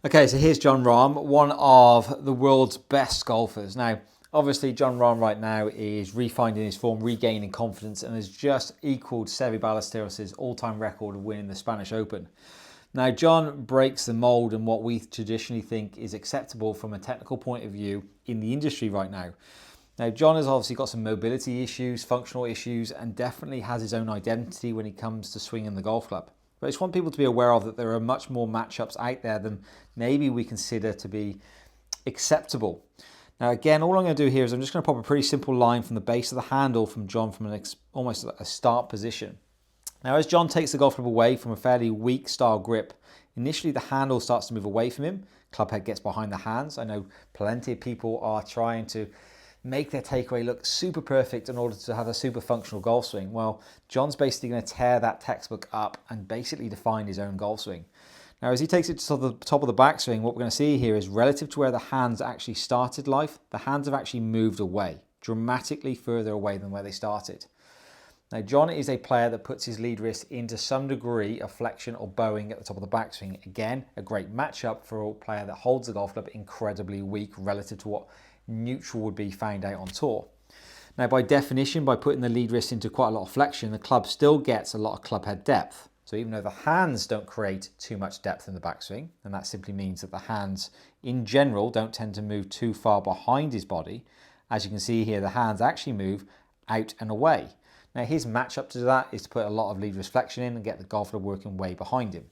Okay, so here's Jon Rahm, one of the world's best golfers. Now, obviously, Jon Rahm right now is refinding his form, regaining confidence, and has just equaled Seve Ballesteros' all-time record of winning the Spanish Open. Now, Jon breaks the mold in what we traditionally think is acceptable from a technical point of view in the industry right now. Now, Jon has obviously got some mobility issues, functional issues, and definitely has his own identity when it comes to swinging the golf club. But I just want people to be aware of that there are much more matchups out there than maybe we consider to be acceptable. Now, again, all I'm going to do here is I'm just going to pop a pretty simple line from the base of the handle from Jon from almost a start position. Now, as Jon takes the golf club away from a fairly weak style grip, initially the handle starts to move away from him. Club head gets behind the hands. I know plenty of people are trying to make their takeaway look super perfect in order to have a super functional golf swing. Well, Jon's basically going to tear that textbook up and basically define his own golf swing. Now, as he takes it to the top of the backswing, what we're going to see here is relative to where the hands actually started life, the hands have actually moved away, dramatically further away than where they started. Now, Jon is a player that puts his lead wrist into some degree of flexion or bowing at the top of the backswing. Again, a great matchup for a player that holds the golf club incredibly weak relative to what neutral would be found out on tour. Now, by definition, by putting the lead wrist into quite a lot of flexion, the club still gets a lot of club head depth. So even though the hands don't create too much depth in the backswing, and that simply means that the hands in general don't tend to move too far behind his body, as you can see here, the hands actually move out and away. Now, his matchup to that is to put a lot of lead wrist flexion in and get the golf club working way behind him.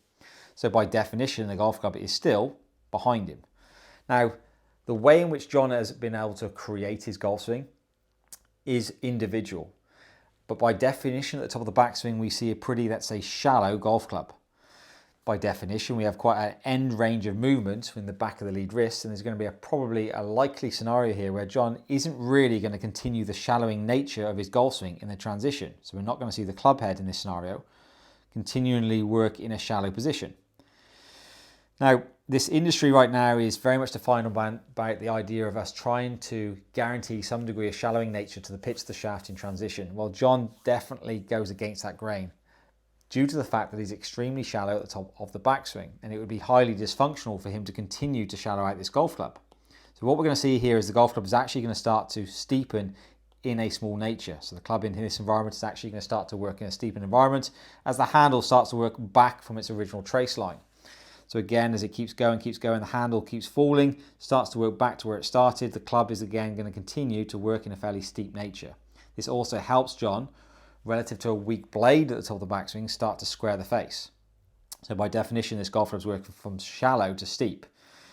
So by definition, the golf club is still behind him. Now, the way in which Jon has been able to create his golf swing is individual. But by definition, at the top of the backswing, we see a pretty, let's say, shallow golf club. By definition, we have quite an end range of movement in the back of the lead wrist, and there's going to be probably a likely scenario here where Jon isn't really going to continue the shallowing nature of his golf swing in the transition. So we're not going to see the club head in this scenario continually work in a shallow position. Now, this industry right now is very much defined by the idea of us trying to guarantee some degree of shallowing nature to the pitch of the shaft in transition. Well, Jon definitely goes against that grain due to the fact that he's extremely shallow at the top of the backswing, and it would be highly dysfunctional for him to continue to shallow out this golf club. So what we're going to see here is the golf club is actually going to start to steepen in a small nature. So the club in this environment is actually going to start to work in a steepened environment as the handle starts to work back from its original trace line. So again, as it keeps going, the handle keeps falling, starts to work back to where it started. The club is again going to continue to work in a fairly steep nature. This also helps Jon, relative to a weak blade at the top of the backswing, start to square the face. So by definition, this golf club is working from shallow to steep.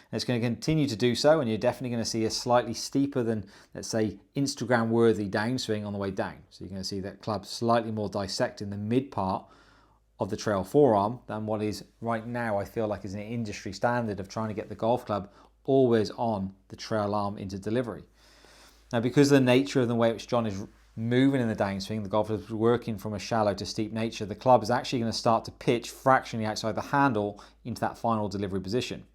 And it's going to continue to do so, and you're definitely going to see a slightly steeper than, let's say, Instagram-worthy downswing on the way down. So you're going to see that club slightly more dissecting the mid part of the trail forearm than what is right now, I feel like, is an industry standard of trying to get the golf club always on the trail arm into delivery. Now, because of the nature of the way which Jon is moving in the downswing, the golf club is working from a shallow to steep nature, the club is actually going to start to pitch fractionally outside the handle into that final delivery position.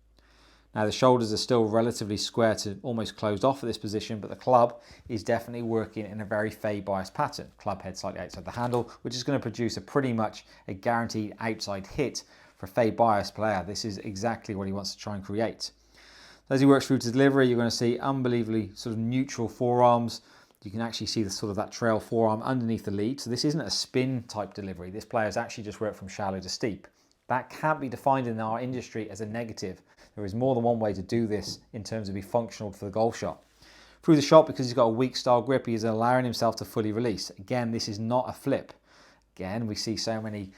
Now, the shoulders are still relatively square to almost closed off at this position, but the club is definitely working in a very fade bias pattern. Club head slightly outside the handle, which is going to produce a pretty much a guaranteed outside hit for a fade bias player. This is exactly what he wants to try and create. So as he works through to delivery, you're going to see unbelievably sort of neutral forearms. You can actually see the sort of that trail forearm underneath the lead. So this isn't a spin type delivery. This player has actually just worked from shallow to steep. That can't be defined in our industry as a negative. There is more than one way to do this in terms of be functional for the golf shot. Through the shot, because he's got a weak style grip, he is allowing himself to fully release. Again, this is not a flip. Again, we see so many,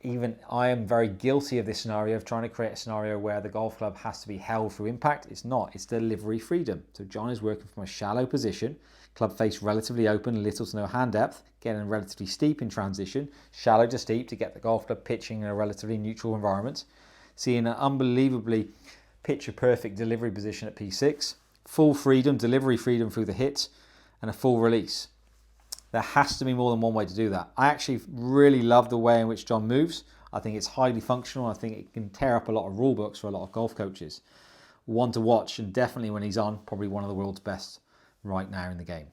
even I am very guilty of this scenario, of trying to create a scenario where the golf club has to be held through impact. It's not, it's delivery freedom. So Jon is working from a shallow position, club face relatively open, little to no hand depth, getting relatively steep in transition, shallow to steep to get the golf club pitching in a relatively neutral environment. Seeing an unbelievably picture-perfect delivery position at P6, full freedom, delivery freedom through the hit, and a full release. There has to be more than one way to do that. I actually really love the way in which Jon moves. I think it's highly functional. I think it can tear up a lot of rule books for a lot of golf coaches. One to watch, and definitely when he's on, probably one of the world's best right now in the game.